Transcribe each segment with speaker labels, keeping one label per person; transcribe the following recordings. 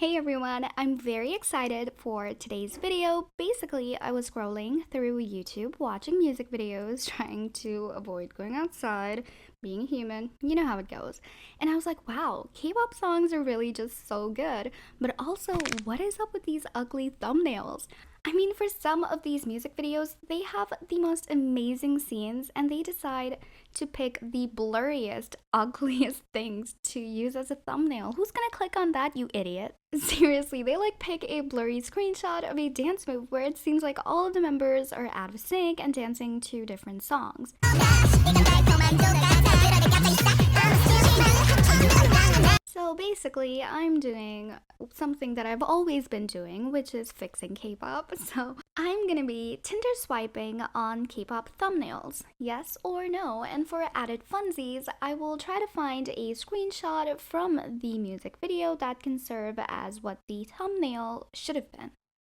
Speaker 1: Hey everyone, I'm very excited for today's video. Basically, I was scrolling through YouTube, watching music videos, trying to avoid going outside, being human, you know how it goes. And I was like, wow, K-pop songs are really just so good. But also, what is up with these ugly thumbnails? I mean, for some of these music videos, they have the most amazing scenes and they decide to pick the blurriest, ugliest things to use as a thumbnail. Who's gonna click on that, you idiot? Seriously, they like pick a blurry screenshot of a dance move where it seems like all of the members are out of sync and dancing to different songs. So basically, I'm doing something that I've always been doing, which is fixing K-pop. So I'm gonna be Tinder swiping on K-pop thumbnails, yes or no. And for added funsies, I will try to find a screenshot from the music video that can serve as what the thumbnail should have been.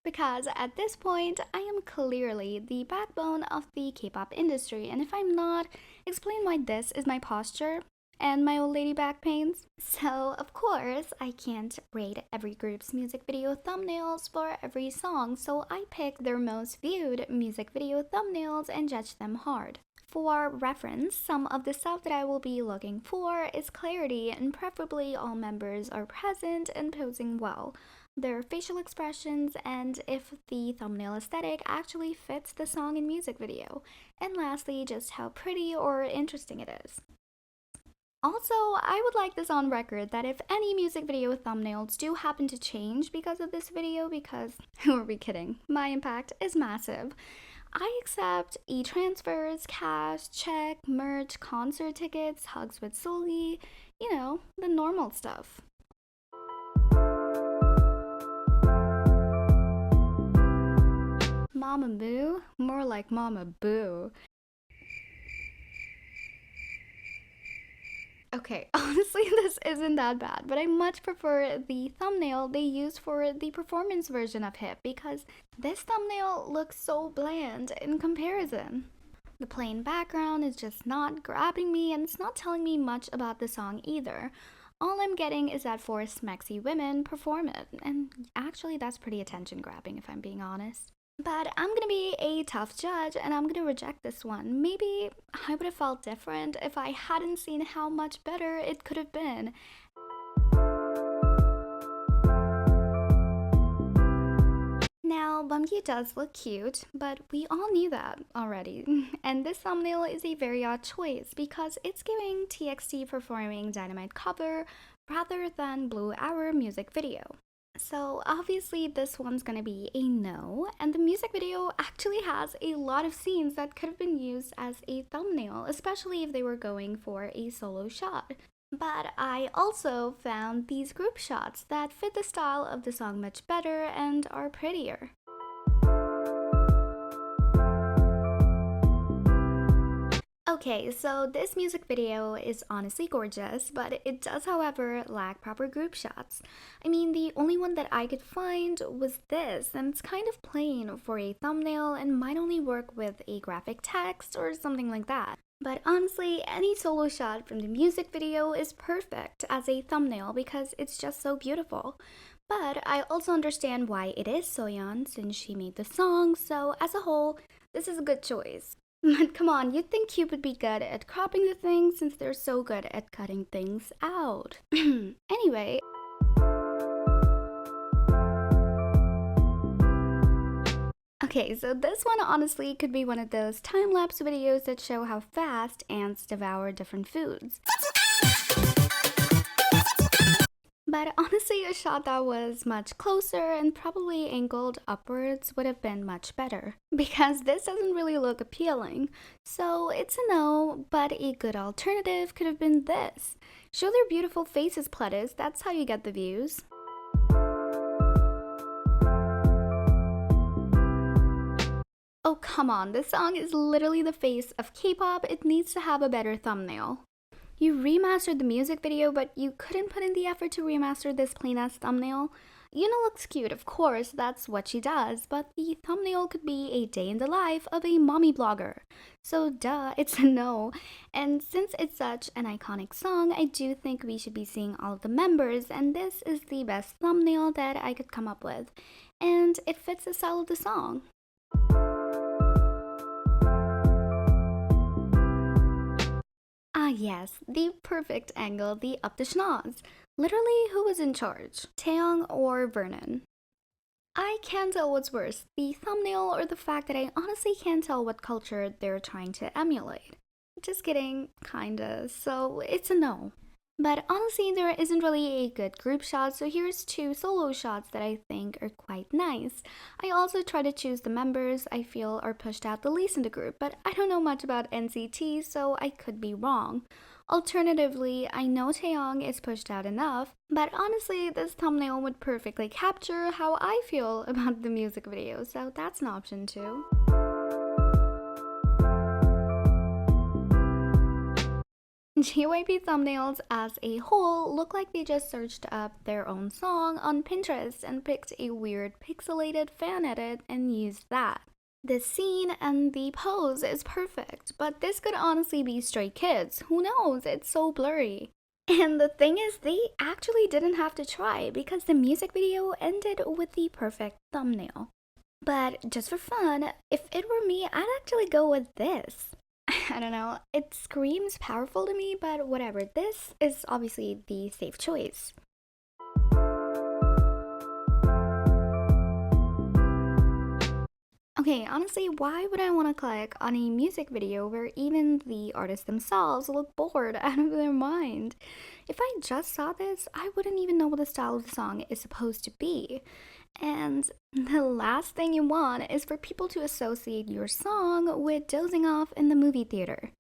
Speaker 1: Because at this point, I am clearly the backbone of the K-pop industry, and if I'm not, explain why this is my posture and my old lady back pains. So, of course, I can't rate every group's music video thumbnails for every song, so I pick their most viewed music video thumbnails and judge them hard. For reference, some of the stuff that I will be looking for is clarity and preferably all members are present and posing well, their facial expressions, and if the thumbnail aesthetic actually fits the song and music video, and lastly, just how pretty or interesting it is. Also, I would like this on record that if any music video thumbnails do happen to change because of this video, because who are we kidding? My impact is massive. I accept e-transfers, cash, check, merch, concert tickets, hugs with Soli, you know, the normal stuff. MAMAMOO? More like Mama Boo. Okay, honestly, this isn't that bad, but I much prefer the thumbnail they used for the performance version of HYBE because this thumbnail looks so bland in comparison. The plain background is just not grabbing me and it's not telling me much about the song either. All I'm getting is that four smexy women perform it, and actually that's pretty attention grabbing if I'm being honest. But I'm gonna be a tough judge and I'm gonna reject this one. Maybe I would have felt different if I hadn't seen how much better it could have been. Now, Bangtan does look cute, but we all knew that already. And this thumbnail is a very odd choice because it's giving TXT performing Dynamite cover rather than Blue Hour music video. So obviously this one's gonna be a no, and the music video actually has a lot of scenes that could have been used as a thumbnail, especially if they were going for a solo shot. But I also found these group shots that fit the style of the song much better and are prettier. Okay, so this music video is honestly gorgeous, but it does, however, lack proper group shots. I mean, the only one that I could find was this, and it's kind of plain for a thumbnail and might only work with a graphic text or something like that. But honestly, any solo shot from the music video is perfect as a thumbnail because it's just so beautiful. But I also understand why it is Soyeon since she made the song, so as a whole, this is a good choice. But come on, you'd think Cube would be good at cropping the things since they're so good at cutting things out. Anyway. Okay, so this one honestly could be one of those time-lapse videos that show how fast ants devour different foods. But honestly, a shot that was much closer and probably angled upwards would have been much better. Because this doesn't really look appealing. So it's a no, but a good alternative could have been this. Show their beautiful faces, Pledis, that's how you get the views. Oh come on, this song is literally the face of K-pop, it needs to have a better thumbnail. You remastered the music video, but you couldn't put in the effort to remaster this plain-ass thumbnail? Yuna looks cute, of course, that's what she does, but the thumbnail could be a day in the life of a mommy blogger. So, duh, it's a no. And since it's such an iconic song, I do think we should be seeing all of the members, and this is the best thumbnail that I could come up with. And it fits the style of the song. Ah, yes, the perfect angle, the up the schnoz. Literally, who was in charge? Taehyung or Vernon? I can't tell what's worse, the thumbnail or the fact that I honestly can't tell what culture they're trying to emulate. Just kidding, kinda, so it's a no. But honestly, there isn't really a good group shot, so here's two solo shots that I think are quite nice. I also try to choose the members I feel are pushed out the least in the group, but I don't know much about NCT, so I could be wrong. Alternatively, I know Taehyung is pushed out enough, but honestly, this thumbnail would perfectly capture how I feel about the music video, so that's an option too. JYP thumbnails as a whole look like they just searched up their own song on Pinterest and picked a weird pixelated fan edit and used that. The scene and the pose is perfect, but this could honestly be Stray Kids. Who knows? It's so blurry. And the thing is, they actually didn't have to try because the music video ended with the perfect thumbnail. But just for fun, if it were me, I'd actually go with this. I don't know, it screams powerful to me, but whatever. This is obviously the safe choice. Okay, honestly, why would I want to click on a music video where even the artists themselves look bored out of their mind? If I just saw this, I wouldn't even know what the style of the song is supposed to be. And the last thing you want is for people to associate your song with dozing off in the movie theater.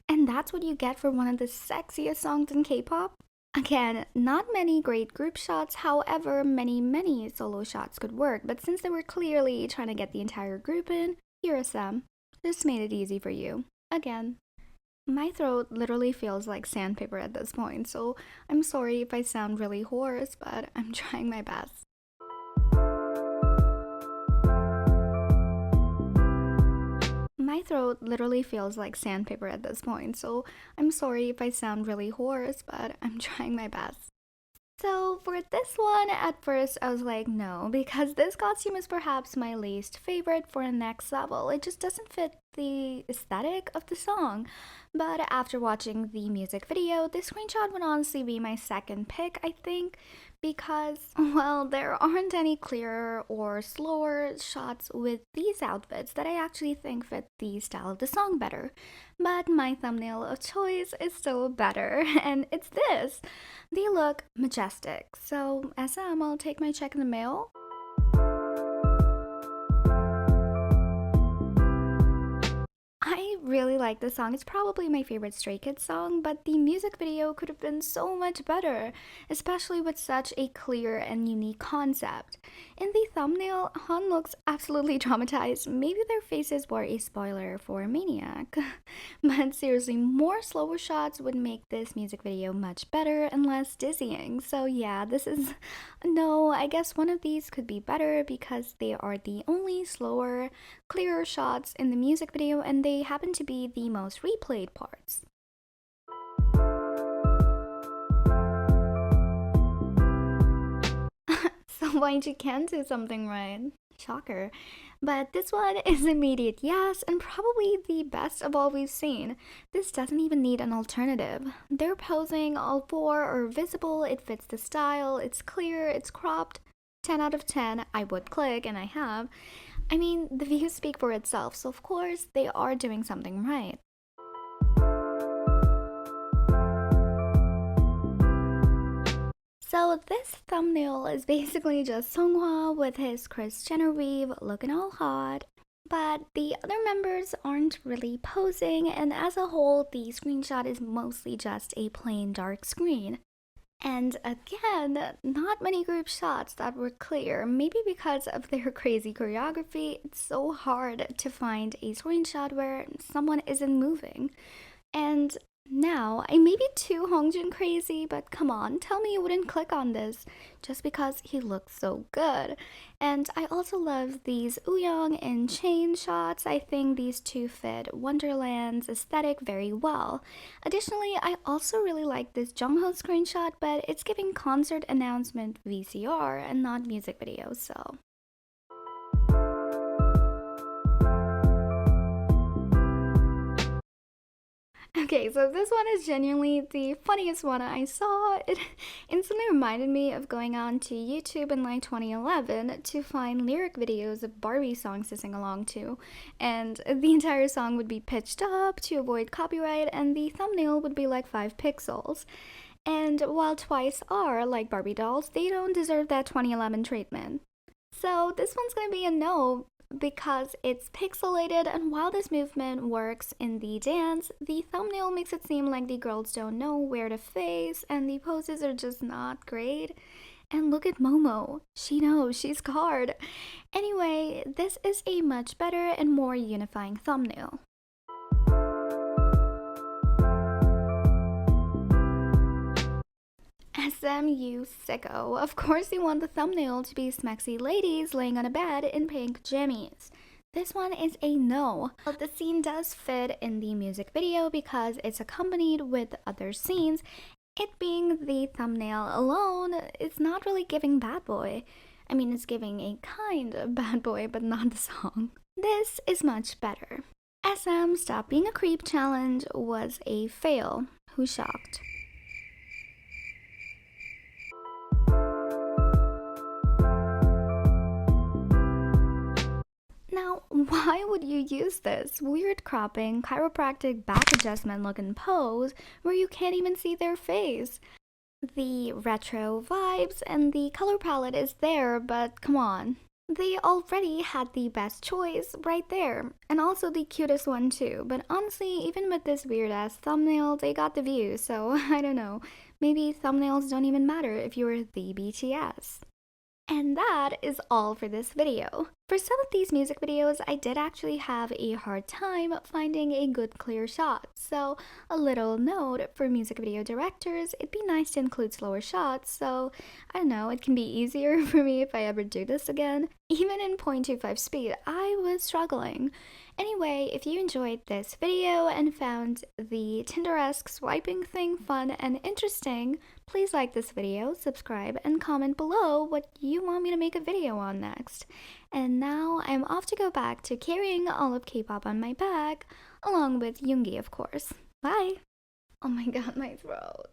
Speaker 1: And that's what you get for one of the sexiest songs in K-pop. Again, not many great group shots, however, many solo shots could work, but since they were clearly trying to get the entire group in, here are some. This made it easy for you. Again. My throat literally feels like sandpaper at this point, so I'm sorry if I sound really hoarse, but I'm trying my best. My throat literally feels like sandpaper at this point, so I'm sorry if I sound really hoarse, but I'm trying my best. So for this one, at first I was like, no, because this costume is perhaps my least favorite for the next level. It just doesn't fit the aesthetic of the song. But after watching the music video, this screenshot would honestly be my second pick, I think, because, well, there aren't any clearer or slower shots with these outfits that I actually think fit the style of the song better. But my thumbnail of choice is still better, and it's this. They look majestic, so SM, I'll take my check in the mail. I really like this song. It's probably my favorite Stray Kids song, but the music video could have been so much better, especially with such a clear and unique concept. In the thumbnail, Han looks absolutely traumatized. Maybe their faces were a spoiler for Maniac. But seriously, more slower shots would make this music video much better and less dizzying. So yeah, this is... No, I guess one of these could be better because they are the only slower, clearer shots in the music video and they happen to be the most replayed parts. So YG can do something right. Shocker. But this one is immediate yes, and probably the best of all we've seen. This doesn't even need an alternative. They're posing, all four are visible, it fits the style, it's clear, it's cropped. 10 out of 10, I would click, and I have. I mean, the views speak for itself, so of course, they are doing something right. So this thumbnail is basically just Seonghwa with his Kris Jenner weave looking all hot. But the other members aren't really posing, and as a whole, the screenshot is mostly just a plain dark screen. And again, not many group shots that were clear, maybe because of their crazy choreography. It's so hard to find a screenshot where someone isn't moving. And Now, I may be too Hongjun crazy, but come on, tell me you wouldn't click on this just because he looks so good. And I also love these Uyong and Chain shots. I think these two fit Wonderland's aesthetic very well. Additionally, I also really like this Jungho screenshot, but it's giving concert announcement VCR and not music video, so. Okay, so this one is genuinely the funniest one I saw. It instantly reminded me of going on to YouTube in like 2011 to find lyric videos of Barbie songs to sing along to. And the entire song would be pitched up to avoid copyright, and the thumbnail would be like 5 pixels. And while Twice are like Barbie dolls, they don't deserve that 2011 treatment. So this one's gonna be a no because it's pixelated, and while this movement works in the dance, the thumbnail makes it seem like the girls don't know where to face and the poses are just not great. And look at Momo. She knows, she's scarred. Anyway, this is a much better and more unifying thumbnail. SMU sicko. Of course you want the thumbnail to be smexy ladies laying on a bed in pink jammies. This one is a no. But the scene does fit in the music video because it's accompanied with other scenes. It being the thumbnail alone, it's not really giving bad boy. I mean, it's giving a kind of bad boy, but not the song. This is much better. SM Stop Being a Creep challenge was a fail. Who's shocked? Now, why would you use this weird cropping, chiropractic back adjustment looking pose where you can't even see their face? The retro vibes and the color palette is there, but come on. They already had the best choice right there, and also the cutest one too, but honestly, even with this weird ass thumbnail, they got the view, so I don't know. Maybe thumbnails don't even matter if you're the BTS. And that is all for this video. For some of these music videos, I did actually have a hard time finding a good clear shot, so a little note for music video directors, it'd be nice to include slower shots, so I don't know, it can be easier for me if I ever do this again. Even in 0.25 speed, I was struggling. Anyway, if you enjoyed this video and found the Tinder-esque swiping thing fun and interesting, please like this video, subscribe, and comment below what you want me to make a video on next. And now I'm off to go back to carrying all of K-pop on my back, along with Yoongi, of course. Bye! Oh my god, my throat.